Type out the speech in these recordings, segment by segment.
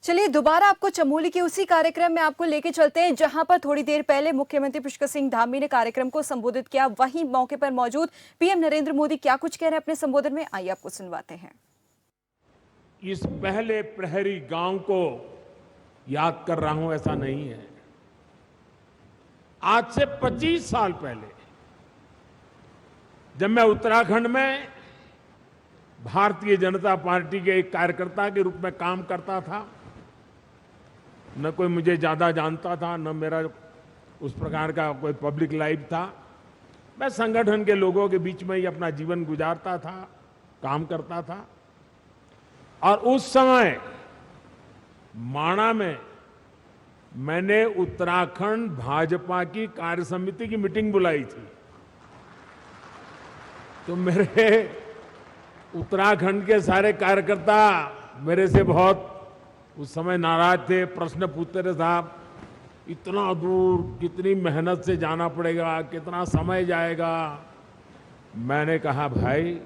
चलिए दोबारा आपको चमोली के उसी कार्यक्रम में आपको लेके चलते हैं जहां पर थोड़ी देर पहले मुख्यमंत्री पुष्कर सिंह धामी ने कार्यक्रम को संबोधित किया। वहीं मौके पर मौजूद पीएम नरेंद्र मोदी क्या कुछ कह रहे हैं अपने संबोधन में, आइए आपको सुनवाते हैं। इस पहले प्रहरी गांव को याद कर रहा हूं ऐसा नहीं है। आज से 25 साल पहले जब मैं उत्तराखंड में भारतीय जनता पार्टी के एक कार्यकर्ता के रूप में काम करता था, न कोई मुझे ज्यादा जानता था, न मेरा उस प्रकार का कोई पब्लिक लाइफ था। मैं संगठन के लोगों के बीच में ही अपना जीवन गुजारता था, काम करता था। और उस समय माणा में मैंने उत्तराखंड भाजपा की कार्य समिति की मीटिंग बुलाई थी। तो मेरे उत्तराखंड के सारे कार्यकर्ता मेरे से बहुत उस समय नाराज थे, प्रश्न पूछते रहे, साहब इतना दूर कितनी मेहनत से जाना पड़ेगा, कितना समय जाएगा। मैंने कहा भाई,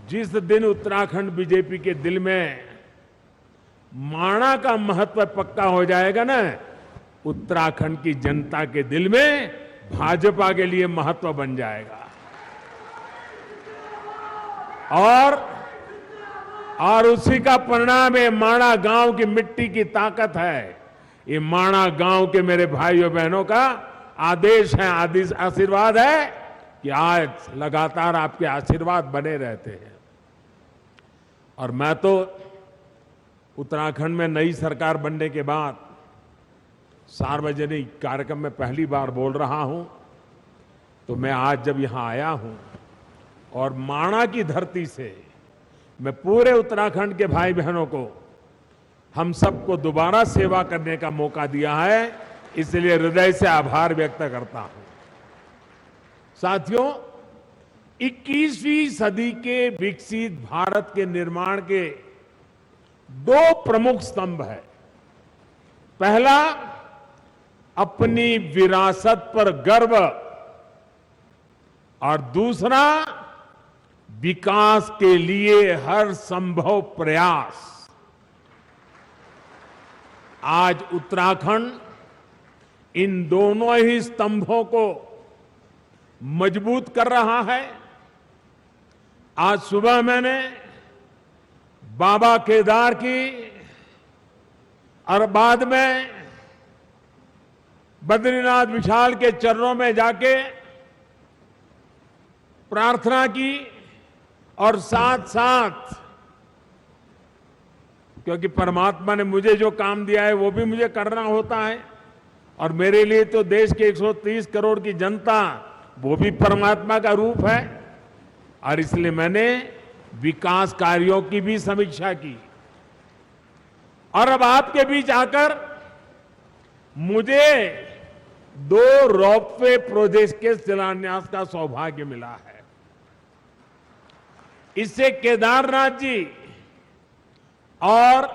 जिस दिन उत्तराखंड बीजेपी के दिल में माणा का महत्व पक्का हो जाएगा ना, उत्तराखंड की जनता के दिल में भाजपा के लिए महत्व बन जाएगा। और उसी का परिणाम ये माणा गांव की मिट्टी की ताकत है। ये माणा गांव के मेरे भाइयों बहनों का आदेश है, आशीर्वाद है कि आज लगातार आपके आशीर्वाद बने रहते हैं। और मैं तो उत्तराखंड में नई सरकार बनने के बाद सार्वजनिक कार्यक्रम में पहली बार बोल रहा हूं। तो मैं आज जब यहां आया हूं और माणा की धरती से मैं पूरे उत्तराखंड के भाई बहनों को, हम सबको दोबारा सेवा करने का मौका दिया है, इसलिए हृदय से आभार व्यक्त करता हूं। साथियों, 21वीं सदी के विकसित भारत के निर्माण के दो प्रमुख स्तंभ हैं। पहला, अपनी विरासत पर गर्व, और दूसरा, विकास के लिए हर संभव प्रयास। आज उत्तराखंड इन दोनों ही स्तंभों को मजबूत कर रहा है। आज सुबह मैंने बाबा केदार की और बाद में बद्रीनाथ विशाल के चरणों में जाके प्रार्थना की, और साथ साथ, क्योंकि परमात्मा ने मुझे जो काम दिया है वो भी मुझे करना होता है, और मेरे लिए तो देश के 130 करोड़ की जनता वो भी परमात्मा का रूप है। और इसलिए मैंने विकास कार्यों की भी समीक्षा की। और अब आपके बीच आकर मुझे 2 रोपवे प्रोजेक्ट के शिलान्यास का सौभाग्य मिला है। इससे केदारनाथ जी और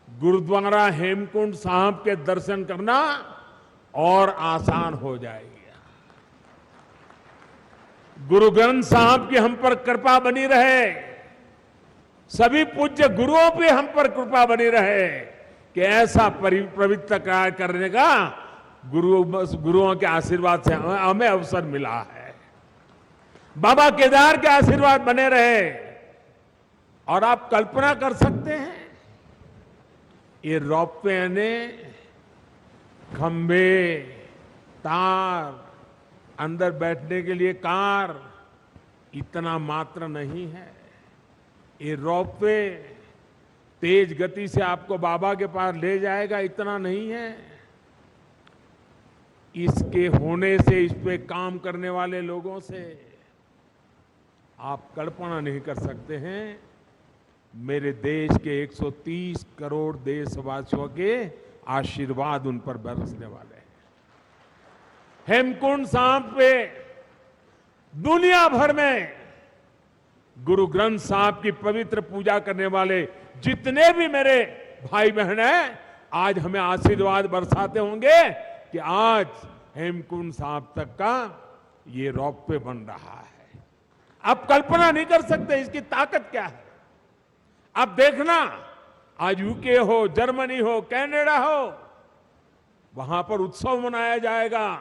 गुरुद्वारा हेमकुंड साहब के दर्शन करना और आसान हो जाएगा। गुरु ग्रंथ साहब की हम पर कृपा बनी रहे, सभी पूज्य गुरुओं पे हम पर कृपा बनी रहे कि ऐसा पवित्र कार्य करने का गुरुओं के आशीर्वाद से हमें अवसर मिला है। बाबा केदार के आशीर्वाद बने रहे। और आप कल्पना कर सकते हैं, ये रोपवे ने खंभे, तार, अंदर बैठने के लिए कार, इतना मात्र नहीं है। ये रोपवे तेज गति से आपको बाबा के पास ले जाएगा, इतना नहीं है। इसके होने से, इस पे काम करने वाले लोगों से आप कल्पना नहीं कर सकते हैं मेरे देश के 130 करोड़ देशवासियों के आशीर्वाद उन पर बरसने वाले हैं। हेमकुंड साहब पे दुनिया भर में गुरु ग्रंथ साहब की पवित्र पूजा करने वाले जितने भी मेरे भाई बहन हैं, आज हमें आशीर्वाद बरसाते होंगे कि आज हेमकुंड साहब तक का ये रोपवे बन रहा है। आप कल्पना नहीं कर सकते इसकी ताकत क्या है। अब देखना, आज यूके हो, जर्मनी हो, कनाडा हो, वहां पर उत्सव मनाया जाएगा,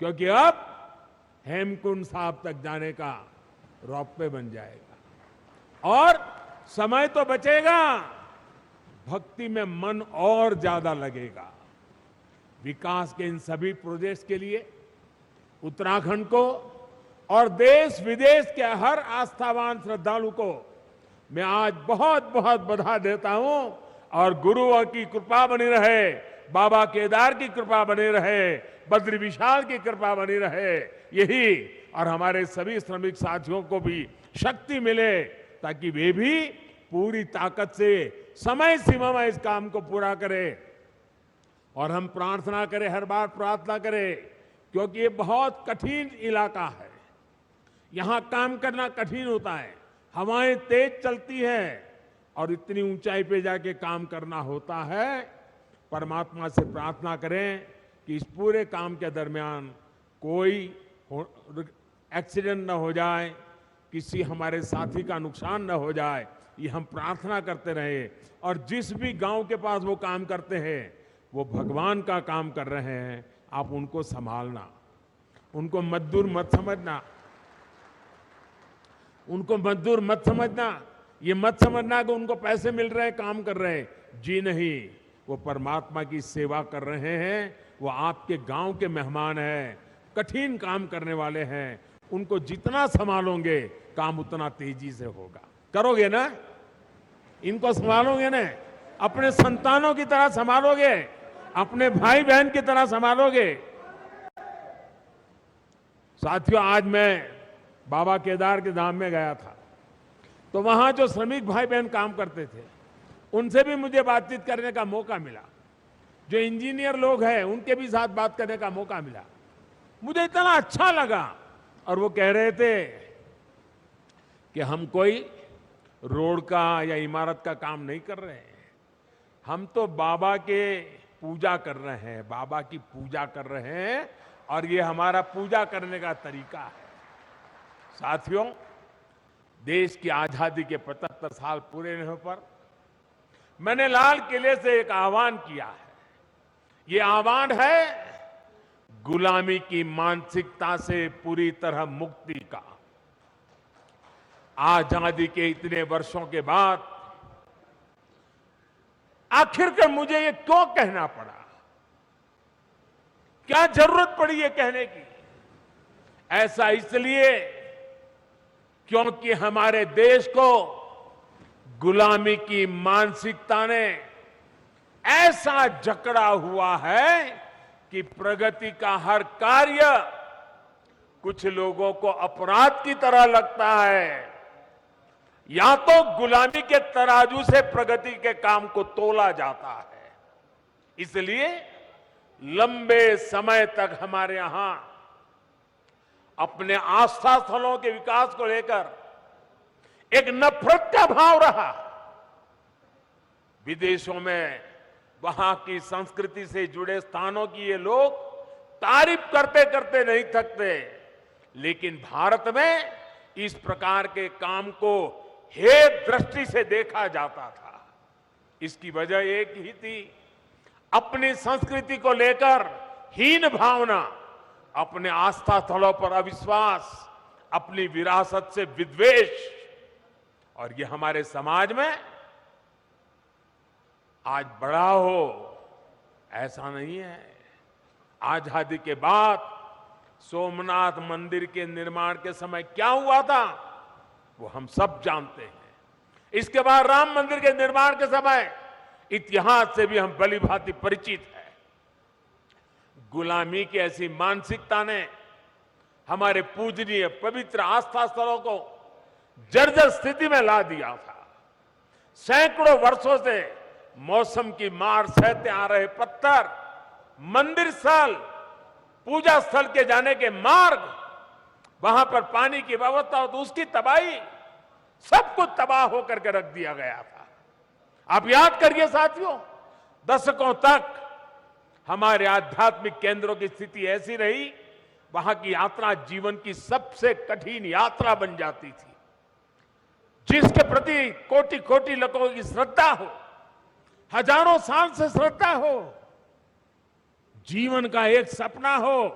क्योंकि अब हेमकुंड साहब तक जाने का रोपवे बन जाएगा। और समय तो बचेगा, भक्ति में मन और ज्यादा लगेगा। विकास के इन सभी प्रोजेक्ट्स के लिए उत्तराखंड को और देश विदेश के हर आस्थावान श्रद्धालु को मैं आज बहुत बहुत बधाई देता हूं। और गुरुओं की कृपा बनी रहे, बाबा केदार की कृपा बनी रहे, बद्री विशाल की कृपा बनी रहे, यही, और हमारे सभी श्रमिक साथियों को भी शक्ति मिले ताकि वे भी पूरी ताकत से समय सीमा में इस काम को पूरा करें। और हम प्रार्थना करें, हर बार प्रार्थना करें, क्योंकि ये बहुत कठिन इलाका है, यहां काम करना कठिन होता है, हवाएं तेज चलती हैं और इतनी ऊंचाई पे जाके काम करना होता है। परमात्मा से प्रार्थना करें कि इस पूरे काम के दरमियान कोई एक्सीडेंट न हो जाए, किसी हमारे साथी का नुकसान न हो जाए, ये हम प्रार्थना करते रहे। और जिस भी गांव के पास वो काम करते हैं, वो भगवान का काम कर रहे हैं, आप उनको संभालना, उनको मजदूर मत समझना, उनको मजदूर मत समझना, ये मत समझना कि उनको पैसे मिल रहे हैं, काम कर रहे हैं, जी नहीं, वो परमात्मा की सेवा कर रहे हैं, वो आपके गांव के मेहमान हैं, कठिन काम करने वाले हैं, उनको जितना संभालोगे काम उतना तेजी से होगा। करोगे ना, इनको संभालोगे ना, अपने संतानों की तरह संभालोगे, अपने भाई बहन की तरह संभालोगे। साथियों, आज मैं बाबा केदार के धाम में गया था, तो वहां जो श्रमिक भाई बहन काम करते थे, उनसे भी मुझे बातचीत करने का मौका मिला। जो इंजीनियर लोग हैं, उनके भी साथ बात करने का मौका मिला। मुझे इतना अच्छा लगा। और वो कह रहे थे कि हम कोई रोड का या इमारत का काम नहीं कर रहे हैं, हम तो बाबा के पूजा कर रहे हैं, बाबा की पूजा कर रहे हैं, और ये हमारा पूजा करने का तरीका है। साथियों, देश की आजादी के 75 साल पूरे होने पर मैंने लाल किले से एक आह्वान किया है। ये आह्वान है गुलामी की मानसिकता से पूरी तरह मुक्ति का। आजादी के इतने वर्षों के बाद आखिरकार मुझे ये क्यों कहना पड़ा, क्या जरूरत पड़ी ये कहने की? ऐसा इसलिए क्योंकि हमारे देश को गुलामी की मानसिकता ने ऐसा जकड़ा हुआ है कि प्रगति का हर कार्य कुछ लोगों को अपराध की तरह लगता है। या तो गुलामी के तराजू से प्रगति के काम को तोला जाता है। इसलिए लंबे समय तक हमारे यहां अपने आस्था स्थलों के विकास को लेकर एक नफरत का भाव रहा। विदेशों में वहां की संस्कृति से जुड़े स्थानों की ये लोग तारीफ करते करते नहीं थकते, लेकिन भारत में इस प्रकार के काम को हेय दृष्टि से देखा जाता था। इसकी वजह एक ही थी, अपनी संस्कृति को लेकर हीन भावना, अपने आस्था स्थलों पर अविश्वास, अपनी विरासत से विद्वेष। और ये हमारे समाज में आज बड़ा हो ऐसा नहीं है। आजादी के बाद सोमनाथ मंदिर के निर्माण के समय क्या हुआ था वो हम सब जानते हैं। इसके बाद राम मंदिर के निर्माण के समय इतिहास से भी हम भली भांति परिचित हैं। गुलामी की ऐसी मानसिकता ने हमारे पूजनीय पवित्र आस्था स्थलों को जर्जर स्थिति में ला दिया था। सैकड़ों वर्षों से मौसम की मार सहते आ रहे पत्थर, मंदिर स्थल, पूजा स्थल के जाने के मार्ग, वहां पर पानी की व्यवस्था हो तो उसकी तबाही, सब कुछ तबाह होकर के रख दिया गया था। आप याद करिए साथियों, दशकों तक हमारे आध्यात्मिक केंद्रों की स्थिति ऐसी रही, वहां की यात्रा जीवन की सबसे कठिन यात्रा बन जाती थी। जिसके प्रति कोटि कोटि लोगों की श्रद्धा हो, हजारों साल से श्रद्धा हो, जीवन का एक सपना हो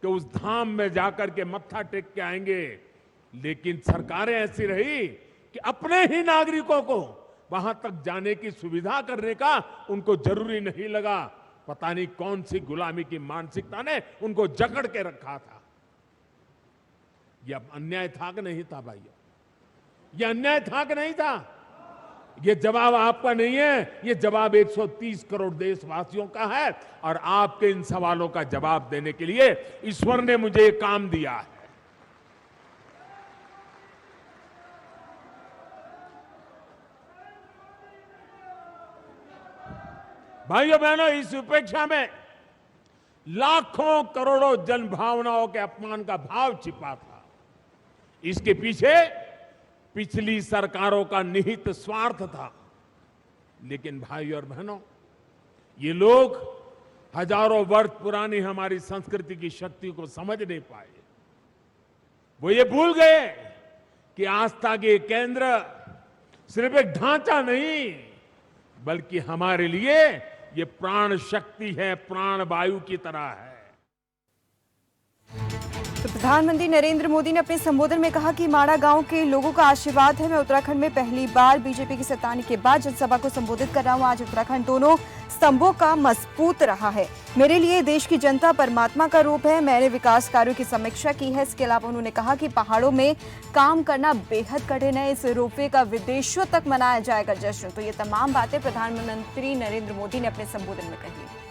कि उस धाम में जाकर के मत्था टेक के आएंगे, लेकिन सरकारें ऐसी रही कि अपने ही नागरिकों को वहां तक जाने की सुविधा करने का उनको जरूरी नहीं लगा। पता नहीं कौन सी गुलामी की मानसिकता ने उनको जकड़ के रखा था। यह अन्याय था कि नहीं था भाइयों? यह अन्याय था कि नहीं था? ये जवाब आपका नहीं है, ये जवाब 130 करोड़ देशवासियों का है। और आपके इन सवालों का जवाब देने के लिए ईश्वर ने मुझे ये काम दिया है। भाइयों बहनों, इस उपेक्षा में लाखों करोड़ों जन भावनाओं के अपमान का भाव छिपा था। इसके पीछे पिछली सरकारों का निहित स्वार्थ था। लेकिन भाइयों और बहनों, ये लोग हजारों वर्ष पुरानी हमारी संस्कृति की शक्ति को समझ नहीं पाए। वो ये भूल गए कि आस्था के केंद्र सिर्फ एक ढांचा नहीं, बल्कि हमारे लिए ये प्राण शक्ति है, प्राण वायु की तरह है। तो प्रधानमंत्री नरेंद्र मोदी ने अपने संबोधन में कहा कि माड़ा गांव के लोगों का आशीर्वाद है। मैं उत्तराखंड में पहली बार बीजेपी की सत्ता आने के बाद जनसभा को संबोधित कर रहा हूं। आज उत्तराखंड दोनों स्तंभों का मजबूत रहा है। मेरे लिए देश की जनता परमात्मा का रूप है। मैंने विकास कार्यों की समीक्षा की है। इसके अलावा उन्होंने कहा कि पहाड़ों में काम करना बेहद कठिन है। इस रोपवे का विदेशों तक मनाया जाएगा जश्न। तो ये तमाम बातें प्रधानमंत्री नरेंद्र मोदी ने अपने संबोधन में कही।